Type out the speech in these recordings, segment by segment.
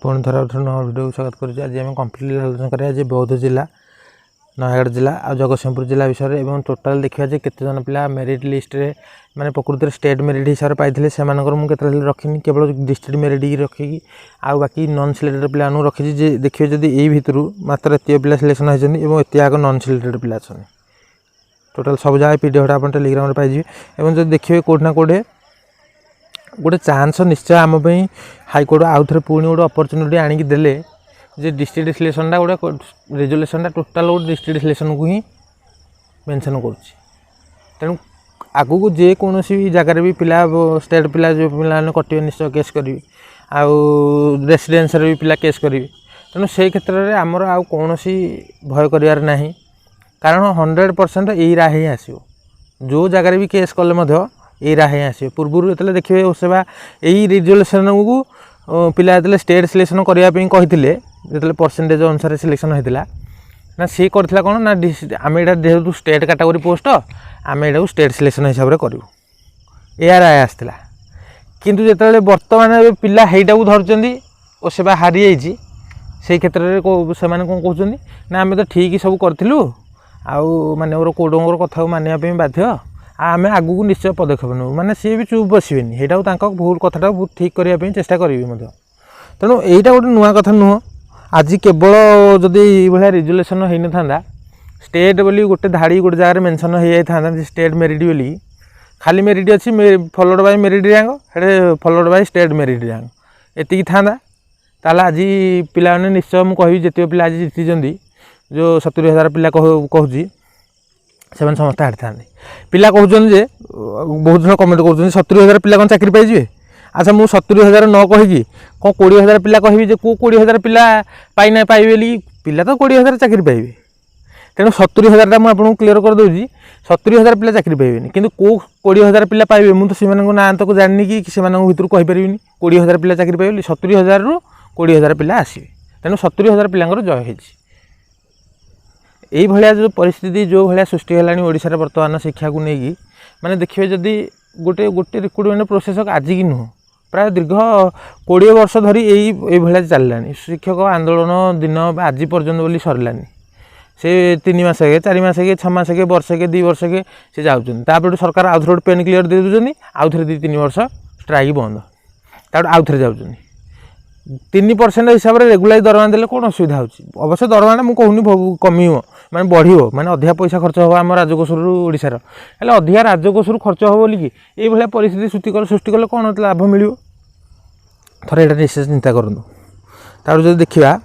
पुणी थर भिडियो स्वागत करुँ। आज आम कम्प्लीटली आलोचना करें आज बौद्ध जिला, नयगढ़ जिला और जगतसिंहपुर जिला विषय में टोटाल देखा जे केते जन पिला मेरिट लिस्ट रे माने प्रकृति में स्टेट मेरिट हिसाब से पाइले से मुझे रखी केवल डिस्ट्रिक्ट मेरिट ही रखी आ बाकी नॉन सिलेक्टेड पिला रखी जे देखिए जदि यही भितर मात्र एत पिला सिलेक्शन होती आग नॉन सिलेक्टेड पिला अच्छा टोटाल सब जगह पीडीएफ आप टेलीग्राम पाइबे। और जब देखिए कौट ना कौटे गोटे चांस निश्चय आम हाईकोर्ट आउ थे पुणी गोटे अपरच्युनिटी आणिकी देले जे डिस्ट्रिक्ट सिलेक्शनटा गोटे रेजुलेसनटा टोटाल गोटे डिस्ट्रिक्ट सिलेक्शन को ही मेंशन करुच्ची। तेणु आगु को जेकोसी भी जगार भी पिला स्टेट पिला जो पिला कटे निश्चय केस करी आउ रेसिडेंस भी पिला केस करी। तेणु से क्षेत्र में आमर आउ कौन भय करार ना कारण 100% यही राह ही आसो जो जगार भी केस कले यही राह ही आसो। पूर्व जो देखिए सेवा यही रिजोल्यूशन को पिला जो स्टेट सिलेक्शन करने कहते जो परसेंटेज अनुसार सिलेक्शन होता ना सी करथिला कौन ना आम यहाँ जेहतु स्टेट कैटेगरी पोस्ट आम यहाँ स्टेट सिलेक्शन हिसाब से करूँ या राय आसला। किंतु जिते बर्तमान पिला हेटा को धरचंदी और सेवा हारी जाइए से क्षेत्र में से कौन कहते ना आम तो ठीक सब करूँ आउ माने कोर्टों कथा मानवाई बाध्य आम आगू को निश्चय पदक्षेप नौ माने सी भी चुप बसबेनि हेटा भूल कथा ठीक करने चेष्टा करी। तेणु यहीटा गोटे नुआ कथा नुह आज केवल जदि भाया रिजोल्यूशन हो था स्टेट बोली गोटे धाड़ी गोटे जगह मेंशन हो जाता स्टेट मेरिट बोली खाली मेरिट अच्छी फॉलोड बाय मेरिट रैंक हेटे followed by state merit rank एति था ताला आज पिला निश्चय मुझे कहि जिते पिला आज जीति जो 70,000 पिला कहूँ से समस्त हारी था पिला कहते जे बहुत जन कमेंट कर 70,000 पिला कौन चाकरी पाइबे। अच्छा मुझे 70,000 न कहीकि कौन 20,000 पिला कहि जे को 20,000 पिला पाइना पाइबे पिला तो 20,000 चाकरी पाइबे। तेणु 70,000 मुझे क्लीयर कर दूसरी 70,000 पिला चाकरी पाइबे कि कौ 20,000 पिला पाइबे मुझे तो ना तक जानी कि से भर कहीपरि 20,000 पिला चाकरी पाइबे 70,000 रु 20,000 पिला आसवे। तेणु 70,000 पिलांकर जय होती यही भाया जो परिस्थिति जो भाया सृष्टि है ओडिशा बर्तमान शिक्षा को लेकिन माने देखिए जदि गोटे गोटे रिक्रुटमेंट प्रोसेस आज की नुह प्राय दीर्घ 20 वर्ष धरी यही भाया चललानी शिक्षक आंदोलन दिन आज पर्यंत बोली सरलानी से 3 मास के 4 मास के 6 मास के वर्ष के 2 वर्ष के से जाऊँ सरकार आउ थे पेन क्लियर दे दूसरी आउ थे 2-3 वर्ष स्ट्राइक बंद आउ थे जाऊँ 3% हिसाब से रेगुलार दरमा देले कौन असुविधा होची। अवश्य दरमा मुझे कहूनी कमिव माने बढ़ियो माने अधिका पैसा खर्च हो आम राजकोषर ओडिशार हेल्ले अधिका राजकोषर खर्च हो बोलिकी ये परिस्थिति सृष्टि कले कौन लाभ मिल थे यहाँ निश्चय चिंता करूँ। तार जो देखा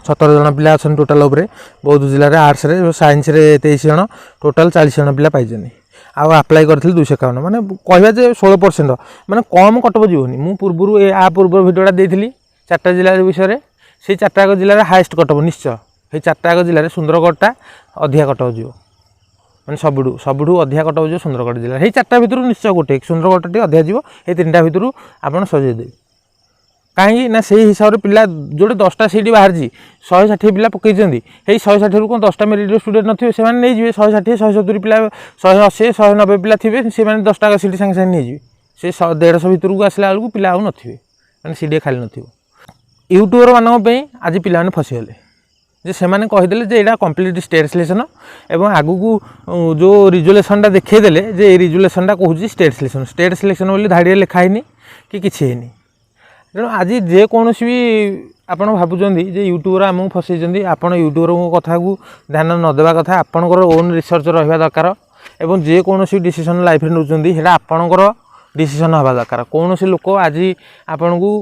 17 जन पिला अच्छा टोटाल उपर बौद्ध जिले में आर्ट्स साइंस 23 जन टोटाल 40 जन पिला पाइजनी आउ आप्लाय करथिल 251 माने कहवा जे 16% माने कम कटब जीवनी मु पूर्व आ पूर्व भिडियोटा देइथिली 4टा जिला विषय से 4टा जिले हाईएस्ट कटब निश्चय से 4टा जिले सुंदरगढ़टा अधिका कटब जीव माने सबुठू अधिका कटब जीव सुंदरगढ़ जिले से 4टा भितर निश्चय गोटे सुंदरगढ़ टी अधिका जीव ये 3टा भितर आपड़ सजेदेवी कहीं ना से हिसाब से पिला जोड़े 10टा सीट बाहर 160 पिला पकई 160 रु कौन 10टा मेरिट स्टूडेंट थे से 160 170 पिला 180 190 पिला थे से 10टा सीट सागे सागे नहीं से 150 भितर को आसला बेलू पिला आउ नथिबे माने सीट खाली नथिबो। यूट्यूबर मानक आज पिला फसीगले जे से कहीदेले जे यहाँ कम्प्लीट स्टेट सिलेक्शन एवं आगू को जो रिजोल्यूशनटा देखईदेले जे रिजोल्यूशनटा कहूँ स्टेट सिलेक्शन बोली धाड़ी लिखाही कि किसी है। तेणु आज जेकोसी भी आपड़ भावुं जे यूट्यूबर आमको फसई आपड़ यूट्यूबर कथा को ध्यान नदेवा कथा आपणकर ओन रिसर्च रहा दरकार एवं जेकोसी डिसीजन लाइफ में नौकरी आपणकर डिसीजन हवा दरकार। कौन से लोक आज आपण को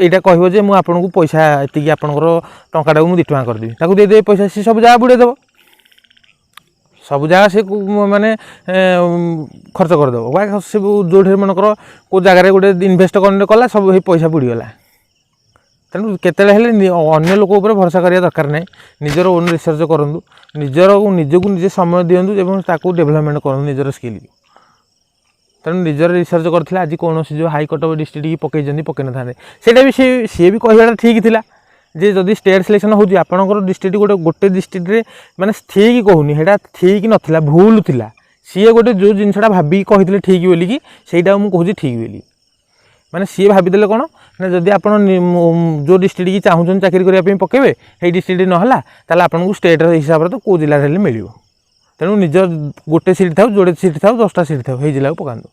यहाँ कह जे मुझे पैसा एति आपणकर टाटा मुझे 2 टଙ୍କା करदेवी ताकू देदेवी पैसा सी सब जगह बुड़ेदेव सब जगह से माने खर्च करदेव से जो मनकर को जगार गोटे इनभेस्ट कला सब पैसा बुड़ीगला। तेणु केते अन्य लोक भरोसा करिया दरकार नहीं निजर ओन रिसर्च करूँ निजक निजे समय दिंतु और डेभलपमेंट करूँ निजर स्किल। तेणु निजर रिसर्च करते आज कौन जो हाईकोर्ट डिस्ट्रिक्ट पकई पकई न था से भी सी भी कहवाटा ठीक थिला जे जदि स्टेट सिलेक्शन होती आपंकर डिस्ट्रिक्ट गोटे डिस्ट्रिक्ट रे माने ठीक कहूनी हेटा ठीक नथिला भूल थिला सी गोटे जो जिनसा भाविक कही ठीक बोलिकी सहीटा मुझे कहूँ ठीक बोली माने सी भाविदेले कौन ना जदि आप जो डिस्ट्रिक्ट की चाहूँ चाकरी करने पकेबे से डिस्ट्रिक्ट नाला ताल आपको स्टेट हिसाब से तो कौ जिले में मिल तेणु निज गोटे सीट था जोड़े सीट था 10टा सीट था जिला को पकातु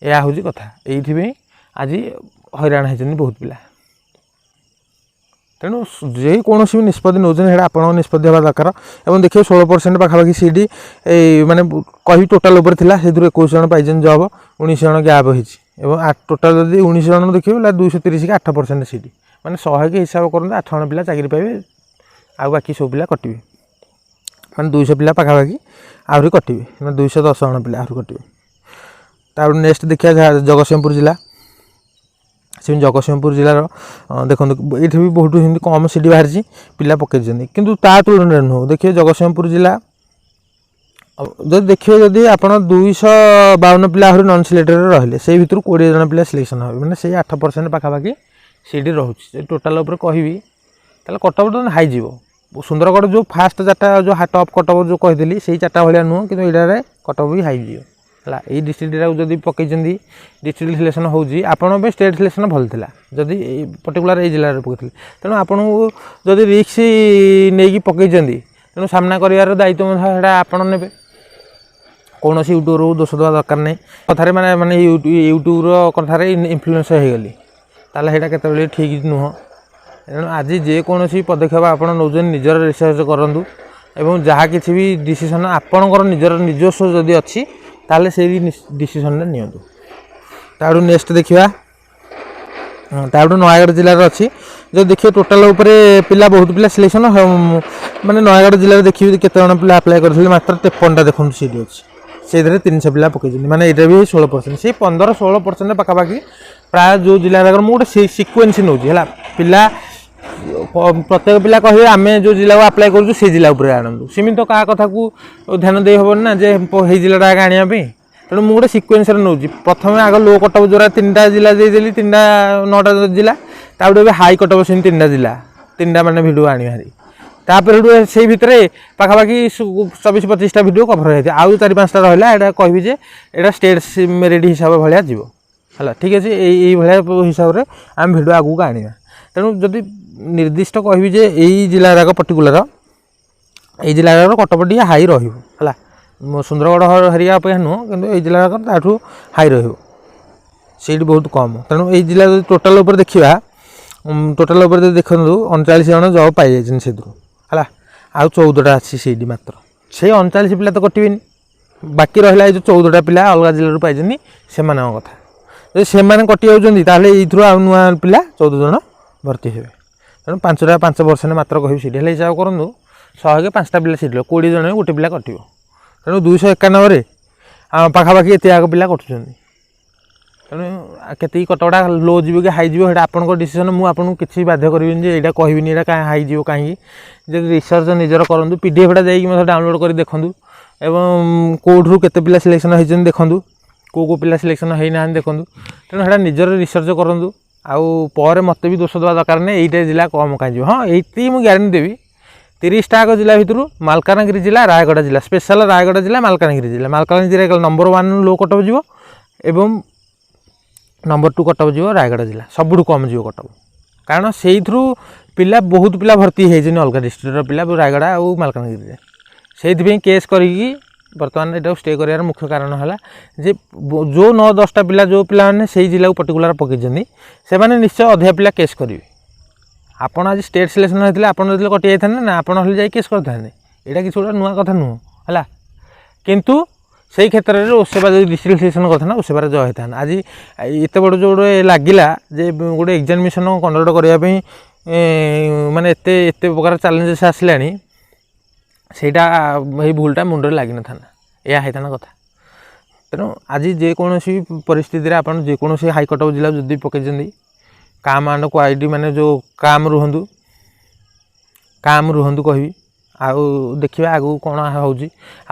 यह हूँ कथा ये आज हैरान होती बहुत पिला तेणु जेकोसी भी निष्पत्ति नौकरी आप निष्पत्ति हवा दरकार और देखिए 16% पाखापाखि सीट माने कही टोटाल उपर थिला से 21 जन पाई जॉब 19 जन गैप होती टोटाल जब 19 जन देखिए 230 कि 8% सीट माने 100 के हिसाब करते 8 जन पिला चाकरी पाइबे आ बाकी सब पिला कटिबे माने 200 पिला पाखापाखि आहरी कटिबे माने 210 जन पिला आहरी कटिबे तार नेक्स्ट देखिए जगतसिंहपुर जिला से जगतसिंहपुर जिलार देखो ये भी बहुत कम सीट बाहरी पिला पकई किंतु ता तुलन नुह देखिए जगतसिंहपुर जिला जब देखिए जदि आप 252 पिला नन सिलेक्टेड रहिले से भितर 20 जन पिला सिलेक्शन हे मैंने से 8% पाखापाखि सीट रोचे टोटाल उपर कहि कटअप तो हाई जीव सुंदरगढ़ जो फास्ट 4टा जो टॉप कटअप जो कही से 4टा भाया नुह कि यहाँ कटअप भी हाई जीव है डिस्ट्रिक्ट जब पकई डिस्ट्रिक्ट सिलेक्शन होपण स्टेट सिलेक्शन भल था जदि पर्टिकुलर ये जिले पकई तेणु आपन जदि रिक्स नहीं पकई तेणु सामना कर दायित्व आपड़ ने कौन यूट्यूबर को दोष देवा दरकार नहीं कथार मैंने माने यूट्यूबर कथार इनफ्लुएंस हो गली ताला के ठीक नुह तेणु आज जेकोसी पदक्षेप आप निजर रिसर्च करूँ एवं जहाँ किसी भी डिसीजन आपणकर निजर निजस्व जदि अच्छी ताले से डिसीजन नियंतु ताड़ू नेक्स्ट देखिए ताड़ू नयगढ़ जिलार अच्छी जो देखिए टोटाल उपरे पिला बहुत पिला सिलेक्शन माने नयगढ़ जिले में देखिए केते जन पिला अप्लाई करथिले मात्र 53टा देखो सीट अच्छी से 300 पिला पकई माने ये भी 16% से 15-16% पाखापाखि प्राय जो जिला मुझे सिक्वेन्स नौ पिला प्रत्येक पिला कहे आम जो जिला को अप्लाई करूँ से जिला आणु सेमती तो क्या कथा को ध्यान दे हेन ना जे जिलाटा आगे आने तेणु मुझे गोटे सिक्वेन्स नौ प्रथम आग लो कटअप जो 3टा जिला देदेली 3टा 9टा जिला तापर हाई कटअप से 3टा जिला 3टा माने भिडियो आनी भारी तापर से भितर पाखापाखि 24-25टा भिडियो कभर होती आउ 4-5टा रहा यहाँ कहि जे यहाँ स्टेट मेरिट हिसाब भाया जीव है ठीक अच्छे यही हिसाब से आम भिडियो आगू आने तेणु जदि निर्दिष्ट कहि जे यही जिलार पर्टिकुलर ये जिलार कटअप टी हाई रहा सुंदरगढ़ हरिया अपेक्षा नुह कि जिलार ताठू हाई सीट बहुत कम तेणु ये जिला टोटाल उपर देखा टोटाल उपर देखो 39 जन जॉब पाई जाए से है आउ 14टा अच्छी सीट मात्र से 39 पिला तो कटे बाकी रहा जो 14टा पिला अलग जिलूर पाई से कथा जब से कटि जाऊँगी ये आउ नुआ पिला 14 जन भर्ती हे तेणु 5% मात्र कह सीट है हिसाब करूँ 100 के 5टा पिला सीट 20 जन गोटे पिला कटो तेणु 291 पाखापाखि एत आग पिला कटुं तेणु के कटकटा लो जीव कि हाई जीव आपंक डिसीजन मुझे किसी बाध्य करी यहाँ कहबी यहाँ हाई जीव कहीं जब रिसर्च निजर करूँ पीडीएफटा जाइए डाउनलोड कर देखूँ एवं कौटू केते पिला सिलेक्शन होती देखूँ कौ पिला सिलेक्शन होना देखूँ तेणु यहाँ निजर रिसर्च करूँ आउ मत भी दोष देवा दरकार नहीं यहीटा जिला कम कहीं हाँ ये मुझे ग्यारंटी देवी 30टा जिला भितर मालकानगिरी जिला रायगढ़ जिला स्पेशल रायगढ़ जिला मालकानगिरी जिला नंबर 1 लो कटअप जीव एवं नंबर 2 कटअप जीव रायगढ़ जिला सबुठ कम जीव कटअप कारण से पिला बहुत पिला भर्ती होती अलग डिस्ट्रिक्टर पिला रायगढ़ और मालकानगिरी से केस करी बर्तमान यहाँ स्टे कर मुख्य कारण है जे जो 9-10टा पिला जो पिला से जिला पर्टिकुलर पकई से निश्चय अधिका पिला केस करेंगे आपड़ आज स्टेट सिलेक्शन होते आप कटि जाते ना आप केस करते यहाँ किसी गोटे नुआ कथा नुह है किंतु से क्षेत्र में ओसेवा जो डिस्ट्रिक्ट सिलेक्शन करता ना ओसेवार जय होता आज एत बड़ जो लगिला जे गोटे एग्जामिनेशन कंडक्ट करने माने एत प्रकार चैलेंजेस आसला से भूलटा मुंडे लगी न था यह होता ना कथा तेणु आज जेकोसी परिस्थिति आप जेकोसी हाई कटअप जिला जदि पकई काम एंड क्वालिटी माने जो काम रुहतु कहबी आउ देखिए आगू कौन हो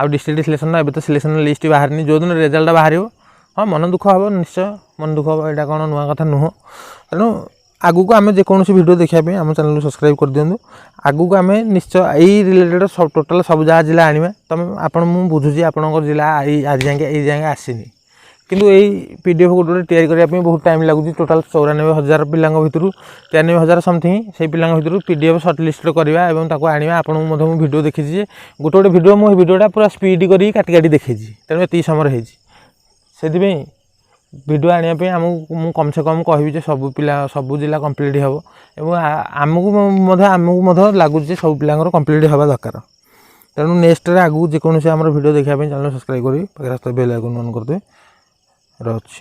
डिस्ट्रिक्ट सिलेक्शन एवं तो सिलेक्शन लिस्ट बाहर जो दिन रिजल्ट बाहर हाँ मन दुख हम निश्चय मन दुख हम यहाँ कौन नुआ कथा नुह तेणु आगू को आम जेकोसी वीडियो देखापी आम चैनल सब्सक्राइब कर दिंतु आगू को आम निश्चय यही रिलेटेड सब टोटाल सब जहाँ जिला आने तुम आप बुझुची आपण जिला आज जाए आसीनी କିନ୍ତୁ ଏଇ PDF ଗୋଟେ ତିଆରି କରିବା ପାଇଁ ବହୁତ ଟାଇମ୍ ଲାଗୁଛି। ଟୋଟାଲ୍ 94,000 ପିଲାଙ୍କ ଭିତରୁ 93,000 ସମଥିଙ୍ଗ ସେଇ ପିଲାଙ୍କ ଭିତରୁ PDF ସର୍ଟ ଲିଷ୍ଟ କରିବା ଏବଂ ତାକୁ ଆଣିବା। ଆପଣଙ୍କୁ ମଧ୍ୟ ମୁଁ ଭିଡ଼ିଓ ଦେଖିଛି ଯେ ଗୋଟେ ଭିଡ଼ିଓ ମୁଁ ଏ ଭିଡ଼ିଓଟା ପୁରା ସ୍ପିଡ଼ କରିକି କାଟି ଦେଖେଇଛି, ତେଣୁ ଏତିକି ସମୟରେ ହେଇଛି। ସେଥିପାଇଁ ଭିଡ଼ିଓ ଆଣିବା ପାଇଁ ମୁଁ କମ୍ ସେ କମ୍ କହିବି ଯେ ସବୁ ଜିଲ୍ଲା କମ୍ପ୍ଲିଟ୍ ହେବ ଏବଂ ଆମକୁ ମଧ୍ୟ ଲାଗୁଛି ଯେ ସବୁ ପିଲାଙ୍କର କମ୍ପ୍ଲିଟ୍ ହେବା ଦରକାର। ତେଣୁ ନେକ୍ସଟରେ ଆଗକୁ ଯେକୌଣସି ଆମର ଭିଡ଼ିଓ ଦେଖିବା ପାଇଁ ଚ୍ୟାନେଲ୍ ସବସ୍କ୍ରାଇବ୍ କରିବି, ପାଖରେ ବେଲ୍ ଆଇକନ୍ ଅନ୍ କରିଦେବେ। ରହୁଛି।